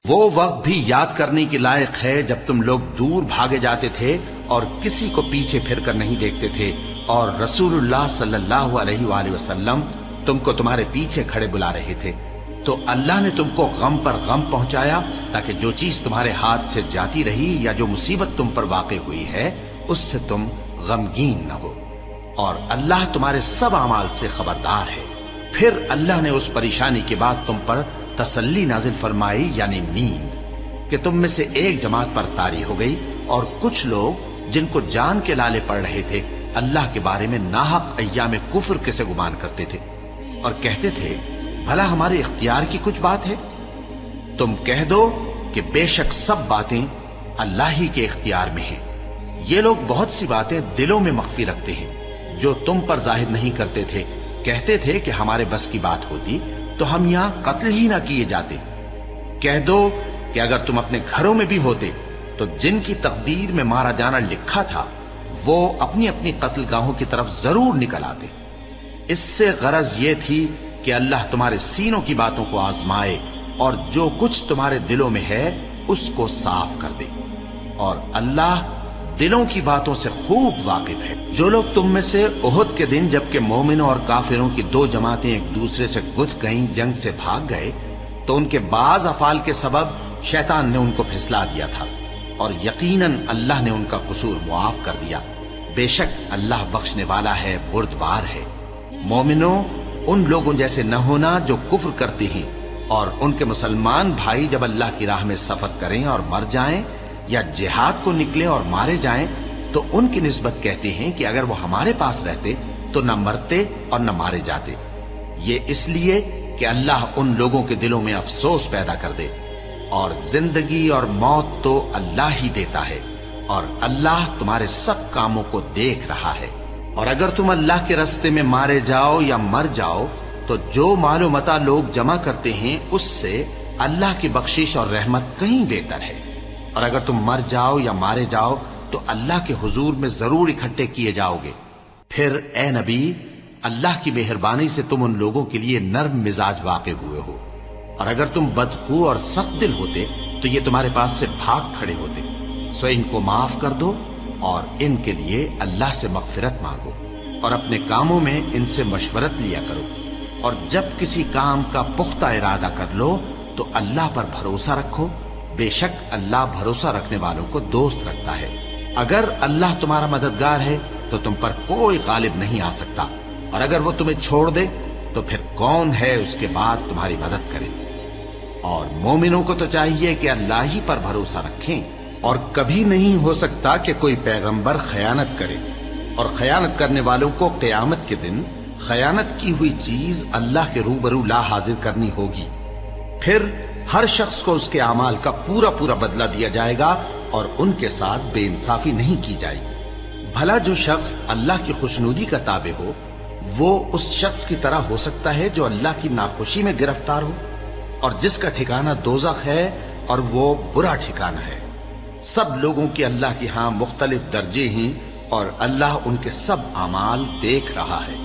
وہ وقت بھی یاد کرنے کے لائق ہے جب تم لوگ دور بھاگے جاتے تھے اور کسی کو پیچھے پھر کر نہیں دیکھتے تھے، اور رسول اللہ صلی اللہ علیہ وآلہ وسلم تم کو تمہارے پیچھے کھڑے بلا رہے تھے، تو اللہ نے تم کو غم پر غم پہنچایا تاکہ جو چیز تمہارے ہاتھ سے جاتی رہی یا جو مصیبت تم پر واقع ہوئی ہے اس سے تم غمگین نہ ہو، اور اللہ تمہارے سب اعمال سے خبردار ہے۔ پھر اللہ نے اس پریشانی کے بعد تم پر تسلی نازل فرمائی، یعنی نیند، کہ تم میں سے ایک جماعت پر طاری ہو گئی، اور کچھ لوگ جن کو جان کے لالے پڑ رہے تھے اللہ کے بارے میں ناحق ایام کفر کے سے گمان کرتے تھے اور کہتے تھے بھلا ہمارے اختیار کی کچھ بات ہے؟ تم کہہ دو کہ بے شک سب باتیں اللہ ہی کے اختیار میں ہیں۔ یہ لوگ بہت سی باتیں دلوں میں مخفی رکھتے ہیں جو تم پر ظاہر نہیں کرتے تھے، کہتے تھے کہ ہمارے بس کی بات ہوتی تو ہم یہاں قتل ہی نہ کیے جاتے۔ کہہ دو کہ اگر تم اپنے گھروں میں بھی ہوتے تو جن کی تقدیر میں مارا جانا لکھا تھا وہ اپنی اپنی قتل گاہوں کی طرف ضرور نکل آتے۔ اس سے غرض یہ تھی کہ اللہ تمہارے سینوں کی باتوں کو آزمائے اور جو کچھ تمہارے دلوں میں ہے اس کو صاف کر دے، اور اللہ دلوں کی باتوں سے خوب واقف ہے۔ جو لوگ تم میں سے احد کے دن جبکہ مومنوں اور کافروں کی دو جماعتیں ایک دوسرے سے گتھ گئیں جنگ سے بھاگ گئے تو ان کے بعض افعال کے سبب شیطان نے ان کو پھسلا دیا تھا، اور یقیناً اللہ نے ان کا قصور معاف کر دیا، بے شک اللہ بخشنے والا ہے، بردبار ہے۔ مومنوں، ان لوگوں جیسے نہ ہونا جو کفر کرتے ہیں، اور ان کے مسلمان بھائی جب اللہ کی راہ میں سفر کریں اور مر جائیں یا جہاد کو نکلیں اور مارے جائیں تو ان کی نسبت کہتے ہیں کہ اگر وہ ہمارے پاس رہتے تو نہ مرتے اور نہ مارے جاتے، یہ اس لیے کہ اللہ ان لوگوں کے دلوں میں افسوس پیدا کر دے، اور زندگی اور موت تو اللہ ہی دیتا ہے، اور اللہ تمہارے سب کاموں کو دیکھ رہا ہے۔ اور اگر تم اللہ کے راستے میں مارے جاؤ یا مر جاؤ تو جو مال و متاع لوگ جمع کرتے ہیں اس سے اللہ کی بخشش اور رحمت کہیں بہتر ہے، اور اگر تم مر جاؤ یا مارے جاؤ تو اللہ کے حضور میں ضرور اکٹھے کیے جاؤ گے۔ پھر اے نبی، اللہ کی مہربانی سے تم ان لوگوں کے لیے نرم مزاج واقع ہوئے ہو، اور اگر تم بدخو اور سخت دل ہوتے تو یہ تمہارے پاس سے بھاگ کھڑے ہوتے، سو ان کو معاف کر دو اور ان کے لیے اللہ سے مغفرت مانگو، اور اپنے کاموں میں ان سے مشورت لیا کرو، اور جب کسی کام کا پختہ ارادہ کر لو تو اللہ پر بھروسہ رکھو، بے شک اللہ بھروسہ رکھنے والوں کو دوست رکھتا ہے۔ اگر اللہ تمہارا مددگار ہے تو تم پر کوئی غالب نہیں آ سکتا، اور اگر وہ تمہیں چھوڑ دے تو پھر کون ہے اس کے بعد تمہاری مدد کرے؟ اور مومنوں کو تو چاہیے کہ اللہ ہی پر بھروسہ رکھیں، اور کبھی نہیں ہو سکتا کہ کوئی پیغمبر خیانت کرے، اور خیانت کرنے والوں کو قیامت کے دن خیانت کی ہوئی چیز اللہ کے روبرو لا حاضر کرنی ہوگی، پھر ہر شخص کو اس کے اعمال کا پورا پورا بدلہ دیا جائے گا، اور ان کے ساتھ بے انصافی نہیں کی جائے گی۔ بھلا جو شخص اللہ کی خوشنودی کا تابع ہو وہ اس شخص کی طرح ہو سکتا ہے جو اللہ کی ناخوشی میں گرفتار ہو، اور جس کا ٹھکانہ دوزخ ہے اور وہ برا ٹھکانہ ہے۔ سب لوگوں کے اللہ کے ہاں مختلف درجے ہیں، اور اللہ ان کے سب اعمال دیکھ رہا ہے۔